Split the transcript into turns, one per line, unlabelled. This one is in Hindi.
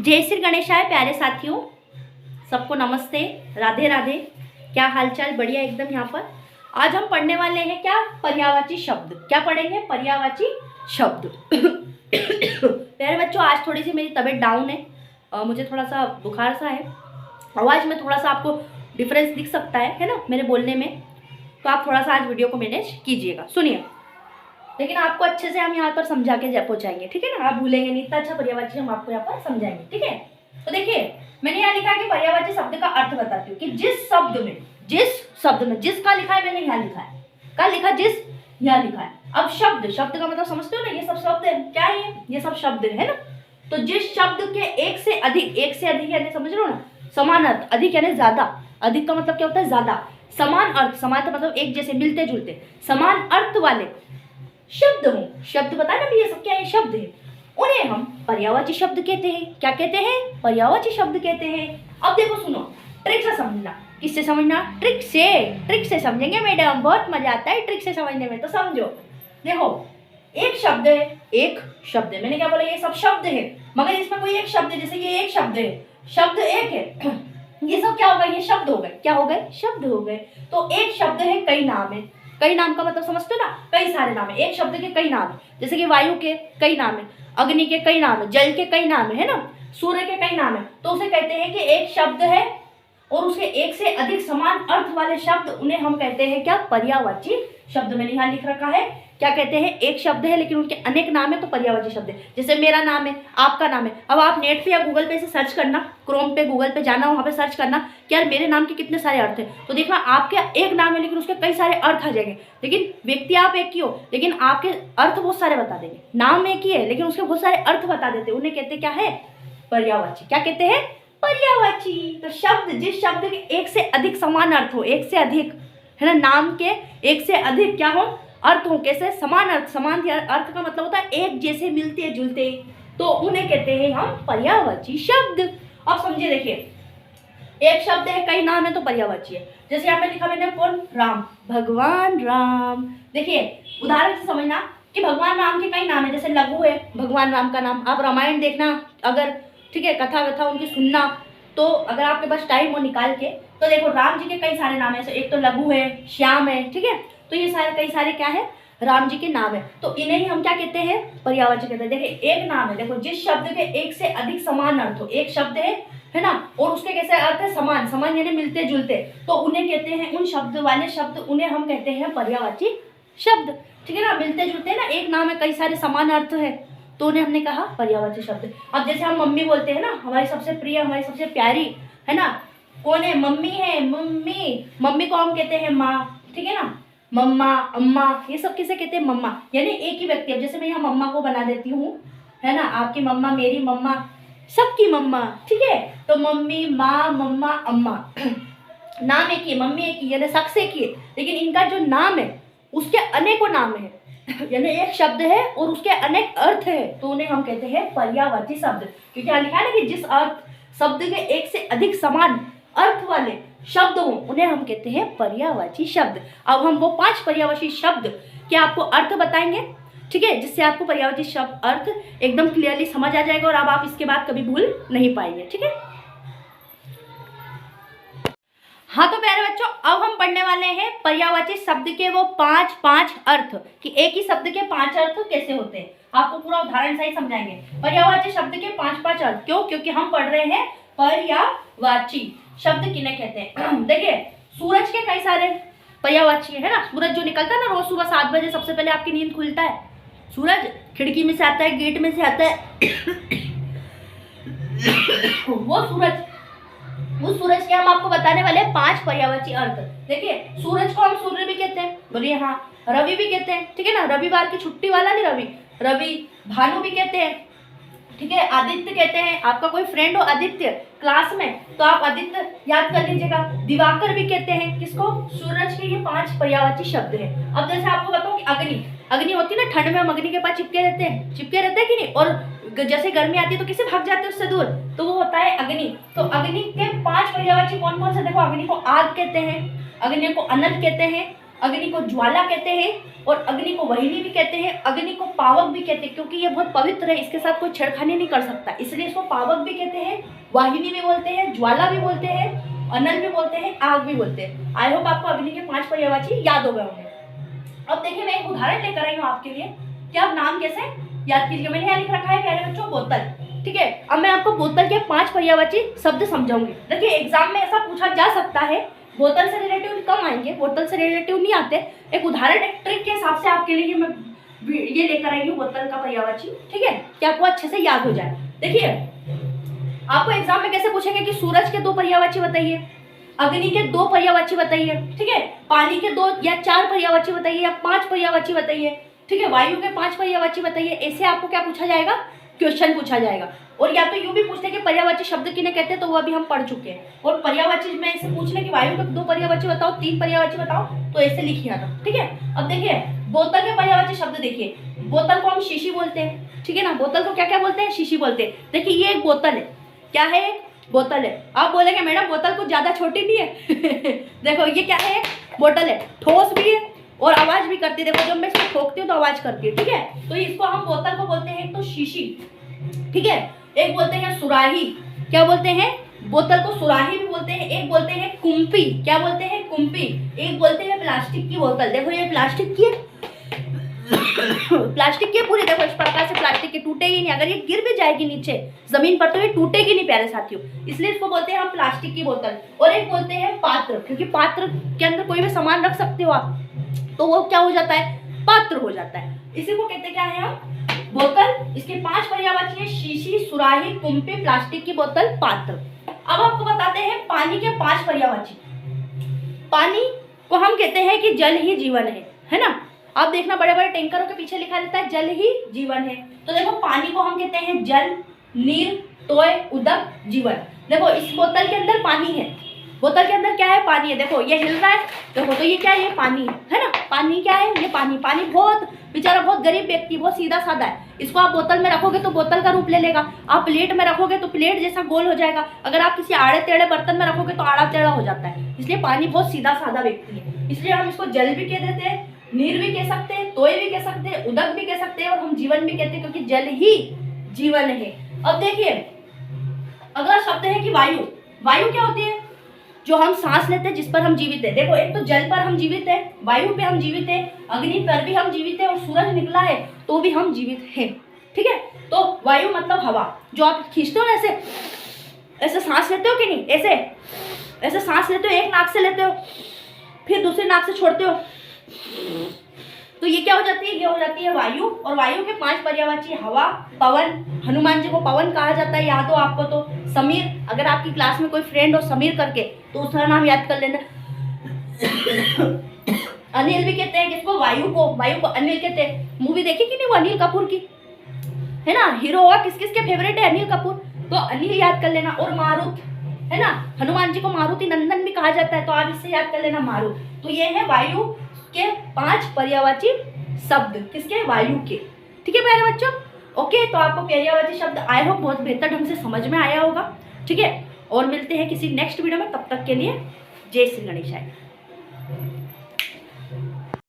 जय श्री गणेशाय प्यारे साथियों, सबको नमस्ते, राधे राधे। क्या हालचाल? बढ़िया एकदम। यहाँ पर आज हम पढ़ने वाले हैं क्या? पर्यायवाची शब्द। क्या पढ़ेंगे? पर्यायवाची शब्द। प्यारे बच्चों, आज थोड़ी सी मेरी तबीयत डाउन है और मुझे थोड़ा सा बुखार सा है। आवाज़ में थोड़ा सा आपको डिफरेंस दिख सकता है ना मेरे बोलने में, तो आप थोड़ा सा आज वीडियो को मैनेज कीजिएगा। सुनिए, लेकिन आपको अच्छे से हम यहाँ पर समझा के पहुँचाएंगे, ठीक है ना? आप भूलेंगे नहीं, इतना अच्छा पर्यायवाची हम आपको यहाँ पर समझाएंगे, ठीक है? तो देखिए, मैंने यहाँ लिखा है कि पर्यायवाची शब्द का अर्थ बताती हूँ कि जिस शब्द में जिस का लिखा है, मैंने यहाँ लिखा है, का लिखा जिस, यहाँ लिखा है। अब शब्द का मतलब समझते हो ना, ये सब शब्द है। क्या है ये सब शब्द है ना? तो जिस शब्द के एक से अधिक यानी समझ लो ना, समान अर्थ, अधिक यानी ज्यादा, अधिक का मतलब क्या होता है? ज्यादा। समान अर्थ, समान का मतलब एक जैसे, मिलते जुलते, समान अर्थ वाले शब्द हो, शब्द बताए ना, ये सब क्या है? शब्द है। उन्हें हम पर्यायवाची शब्द कहते हैं। क्या कहते हैं? पर्यायवाची शब्द कहते हैं। अब देखो, सुनो, ट्रिक से समझना। किससे समझना? ट्रिक से समझेंगे मैडम, बहुत मजा आता है ट्रिक से समझने में। तो समझो, देखो, एक शब्द है, मैंने क्या बोला? ये सब शब्द है, मगर इसमें कोई एक शब्द है, जैसे ये एक शब्द है, शब्द एक है। ये सब क्या होगा? ये शब्द हो गए। क्या हो गए? शब्द हो गए। तो एक शब्द है, कई नाम है। कई नाम का मतलब समझते हो ना? कई सारे नाम है। एक शब्द के कई नाम है, जैसे कि वायु के कई नाम है, अग्नि के कई नाम है, जल के कई नाम है ना, सूर्य के कई नाम है। तो उसे कहते हैं कि एक शब्द है और उसके एक से अधिक समान अर्थ वाले शब्द, उन्हें हम कहते हैं क्या? पर्यायवाची शब्द। मैंने यहाँ लिख रखा है, क्या कहते हैं? एक शब्द है लेकिन उनके अनेक नाम है, तो पर्यायवाची शब्द है। जैसे मेरा नाम है, आपका नाम है। अब आप नेट पे या गूगल पे से सर्च करना, क्रोम पे, गूगल पे जाना, वहाँ पे सर्च करना कि यार मेरे नाम के कितने सारे अर्थ हैं। तो देखना, आपके एक नाम है लेकिन उसके कई सारे अर्थ आ जाएंगे। लेकिन व्यक्ति आप एक ही हो, लेकिन आपके अर्थ बहुत सारे बता देंगे। नाम एक ही है लेकिन उसके बहुत सारे अर्थ बता देते, उन्हें कहते क्या है? पर्यायवाची। क्या कहते हैं? पर्यायवाची। तो शब्द, जिस शब्द के एक से अधिक समान अर्थ हो, एक से अधिक है ना, नाम के एक से अधिक क्या हो? अर्थ हो। कैसे? समान अर्थ। समान अर्थ का मतलब होता है एक जैसे, मिलते जुलते, तो उन्हें कहते हैं हम पर्यायवाची शब्द। अब समझिए, देखिए, एक शब्द है, कई नाम है, तो पर्यायवाची है। जैसे यहाँ पे लिखा मैंने, कौन? राम, भगवान राम। देखिए, उदाहरण से समझना कि भगवान राम के कई नाम है, जैसे लघु है भगवान राम का नाम। आप रामायण देखना अगर, ठीक है, कथा वथा उनकी सुनना, तो अगर आपके पास टाइम हो निकाल के, तो देखो राम जी के कई सारे नाम है। एक तो लघु है, श्याम है, ठीक है, तो ये सारे कई सारे क्या है? राम जी के नाम है। तो इन्हें ही हम क्या कहते हैं? पर्यायवाची कहते हैं। देखिए, एक नाम है, देखो, जिस शब्द के एक से अधिक समान अर्थ हो। एक शब्द है ना, और उसके कैसे अर्थ है? समान। समान यानी मिलते जुलते, तो उन्हें कहते हैं, उन शब्द वाले शब्द, उन्हें हम कहते हैं पर्यायवाची शब्द, ठीक है ना? मिलते जुलते ना, एक नाम है, कई सारे समान अर्थ है, तो उन्हें हमने कहा पर्यायवाची शब्द। अब जैसे हम मम्मी बोलते हैं ना, हमारी सबसे प्रिय, हमारी सबसे प्यारी, है ना, कौन है? मम्मी है। मम्मी को हम कहते हैं माँ, ठीक है ना? मम्मा, अम्मा, ये सब किसे कहते हैं? मम्मा। यानी एक ही व्यक्ति। अब जैसे मैं यहाँ मम्मा को बना देती हूँ, है ना, आपकी मम्मा, मेरी मम्मा, सबकी मम्मा, ठीक है? तो मम्मी, माँ, मम्मा, अम्मा। नाम एक ही, मम्मी एक ही, यानी शख्स एक ही है, लेकिन इनका जो नाम है उसके अनेकों नाम है। यानी एक शब्द है और उसके अनेक अर्थ है, तो उन्हें हम कहते हैं पर्यायवाची शब्द। क्योंकि यहाँ लिखा है ना कि जिस अर्थ शब्द के एक से अधिक समान अर्थ वाले शब्द हो, उन्हें हम कहते हैं पर्यायवाची शब्द। अब हम वो 5 पर्यायवाची शब्द के आपको अर्थ बताएंगे, ठीक है, जिससे आपको पर्यायवाची शब्द अर्थ एकदम क्लियरली समझ आ जाएगा और अब आप इसके बाद कभी भूल नहीं पाएंगे, ठीक है? हाँ, तो प्यारे बच्चों, अब हम पढ़ने वाले हैं पर्यायवाची शब्द के वो 5 अर्थ, कि एक ही शब्द के 5 अर्थ कैसे होते हैं। आपको पूरा उदाहरण सही समझाएंगे। पर्यायवाची शब्द के 5 अर्थ। क्यों? क्योंकि हम पढ़ रहे हैं पर्यायवाची शब्द किन्हें कहते हैं। देखिए, सूरज के कई सारे पर्यायवाची है ना। सूरज जो निकलता है ना रोज सुबह 7 बजे, सबसे पहले आपकी नींद खुलता है, सूरज खिड़की में से आता है, गेट में से आता है। वो सूरज, उस सूरज के हम आपको बताने वाले 5 पर्यायवाची अर्थ। देखिए, सूरज को हम सूर्य भी कहते हैं, बोलिए हाँ। रवि भी कहते हैं, ठीक है ना, रविवार की छुट्टी वाला नहीं, रवि। भानु भी कहते हैं, ठीक है। आदित्य कहते हैं, आपका कोई फ्रेंड हो आदित्य क्लास में, तो आप आदित्य याद कर लीजिएगा। दिवाकर भी कहते हैं, किसको? सूरज के। ये 5 पर्यायवाची शब्द हैं। अब जैसे आपको बताऊं कि अग्नि होती है ना, ठंड में हम अग्नि के पास चिपके रहते हैं कि नहीं, और जैसे गर्मी आती है तो किसे भाग जाते हैं उससे दूर, तो वो होता है अग्नि। तो अग्नि के 5 पर्यायवाची कौन से? देखो, अग्नि को आग कहते हैं, अग्नि को अनल कहते हैं, अग्नि को ज्वाला कहते हैं, और अग्नि को वाहिनी भी कहते हैं, अग्नि को पावक भी कहते हैं, क्योंकि ये बहुत पवित्र है, इसके साथ कोई छेड़खानी नहीं कर सकता, इसलिए इसको पावक भी कहते हैं, वाहिनी भी बोलते हैं, ज्वाला भी बोलते हैं, अनल भी बोलते हैं, आग भी बोलते हैं। आई होप आपको अग्नि के 5 पर्यायवाची याद हो गए होंगे। अब देखिए मैं एक उदाहरण लेकर आई हूँ आपके लिए कि आप नाम कैसे याद कीजिए। मैंने यहाँ लिख रखा है प्यारे बच्चों बोतल, ठीक है। अब मैं आपको बोतल के 5 पर्यायवाची शब्द समझाऊंगी। देखिए एग्जाम में ऐसा पूछा जा सकता है, बोतल से रिलेटिव कम आएंगे, बोतल से रिलेटिव नहीं आते। एक उदाहरण, एक ट्रिक के हिसाब से आपके लिए मैं ये लेकर आई हूँ बोतल का पर्यायवाची, ठीक है, कि आपको अच्छे से याद हो जाए। देखिए आपको एग्जाम में कैसे पूछेंगे कि सूरज के 2 पर्यायवाची बताइए, अग्नि के 2 पर्यायवाची बताइए, ठीक है, पानी के 2 या 4 पर्यायवाची बताइए या 5 पर्यायवाची बताइए, ठीक है, वायु के 5 पर्यायवाची बताइए। ऐसे आपको क्या पूछा जाएगा, क्वेश्चन पूछा जाएगा। और या तो यूं भी पूछते कि पर्यायवाची शब्द किन्हें कहते हैं, तो वो भी हम पढ़ चुके हैं। और पर्यायवाची में ऐसे पूछने कि वायु के 2 पर्यायवाची बताओ, 3 पर्यायवाची बताओ, तो ऐसे लिखिए आना, ठीक है। अब देखिए बोतल के पर्यायवाची शब्द देखिए, बोतल को हम शीशी बोलते हैं, ठीक है ना, बोतल को क्या क्या बोलते हैं, शीशी बोलते हैं। देखिए ये एक बोतल है, क्या है, बोतल है। आप बोलेंगे मैडम बोतल कुछ ज्यादा छोटी भी है देखो ये क्या है, बोतल है, ठोस भी है और आवाज भी करती है। देखो जब मैं इसको ठोकती हूँ तो आवाज करती है, ठीक है। तो इसको हम बोतल को बोलते हैं तो शीशी, ठीक है। एक बोलते हैं सुराही, क्या बोलते हैं, बोतल को सुराही भी बोलते हैं। एक बोलते हैं कुम्पी, क्या बोलते हैं, कुम्पी। एक बोलते हैं प्लास्टिक की बोतल, देखो ये प्लास्टिक की है प्लास्टिक की पूरी, देखो इस प्रकार से प्लास्टिक की टूटेगी नहीं, अगर ये गिर भी जाएगी नीचे जमीन पर तो ये टूटेगी नहीं प्यारे साथियों, इसलिए इसको बोलते हैं हम प्लास्टिक की बोतल। और एक बोलते हैं पात्र, क्योंकि पात्र के अंदर कोई भी सामान रख सकते हो आप, तो वो क्या हो जाता है, पात्र हो जाता है। इसी को कहते क्या है हम, बोतल। इसके 5 पर्यायवाची है, शीशी, सुराही, कुम्पी, प्लास्टिक की बोतल, पात्र। अब आपको बताते हैं पानी के 5 पर्यायवाची। पानी को हम कहते हैं कि जल ही जीवन है ना। आप देखना बड़े बड़े टैंकरों के पीछे लिखा रहता है जल ही जीवन है। तो देखो पानी को हम कहते हैं जल, नीर, तोय, उदक, जीवन। देखो इस बोतल के अंदर पानी है, बोतल के अंदर क्या है, पानी है। देखो ये हिल रहा है, देखो तो ये क्या है, ये पानी है ना। पानी क्या है, ये पानी। पानी बहुत बेचारा बहुत गरीब व्यक्ति, बहुत सीधा साधा है। इसको आप बोतल में रखोगे तो बोतल का रूप ले लेगा, आप प्लेट में रखोगे तो प्लेट जैसा गोल हो जाएगा, अगर आप किसी आड़े टेढ़े बर्तन में रखोगे तो आड़ा टेढ़ा हो जाता है। इसलिए पानी बहुत सीधा साधा व्यक्ति है, इसलिए हम इसको जल भी कह देते हैं, नीर भी कह सकते हैं, तोय भी कह सकते हैं, उदक भी कह सकते हैं और हम जीवन भी कहते हैं, क्योंकि जल ही जीवन है। अब देखिए अगला शब्द है कि वायु। वायु क्या होती है, जो हम सांस लेते हैं, जिस पर हम जीवित है। देखो एक तो जल पर हम जीवित है, वायु पे हम जीवित है, अग्नि पर भी हम जीवित है और सूरज निकला है तो भी हम जीवित हैं, ठीक है। तो वायु मतलब हवा, जो आप खींचते हो ना, ऐसे ऐसे सांस लेते हो कि नहीं, ऐसे ऐसे सांस लेते हो, एक नाक से लेते हो फिर दूसरे नाक से छोड़ते हो, तो ये क्या हो जाती है, ये हो जाती है वायु। और वायु के 5 पर्यायवाची हवा, पवन, हनुमान जी को पवन कहा जाता है, याद हो आपको तो। समीर, अगर आपकी क्लास में कोई फ्रेंड हो समीर करके तो उसका नाम याद कर लेना। अनिल भी कहते हैं किसको, वायु को अनिल कहते हैं। मूवी देखी कि नहीं वो अनिल कपूर की, है ना, हीरो हुआ, किस किस के फेवरेट है अनिल कपूर, तो अनिल याद कर लेना। और मारुत है ना, हनुमान जी को मारुति नंदन भी कहा जाता है, तो आप इससे याद कर लेना मारुत। तो ये है वायु के 5 पर्यायवाची शब्द, किसके, वायु के, ठीक है प्यारे बच्चों। ओके, तो आपको पर्यायवाची शब्द आई होप बहुत बेहतर ढंग से समझ में आया होगा, ठीक है। और मिलते हैं किसी नेक्स्ट वीडियो में, तब तक के लिए जय श्री गणेशाय।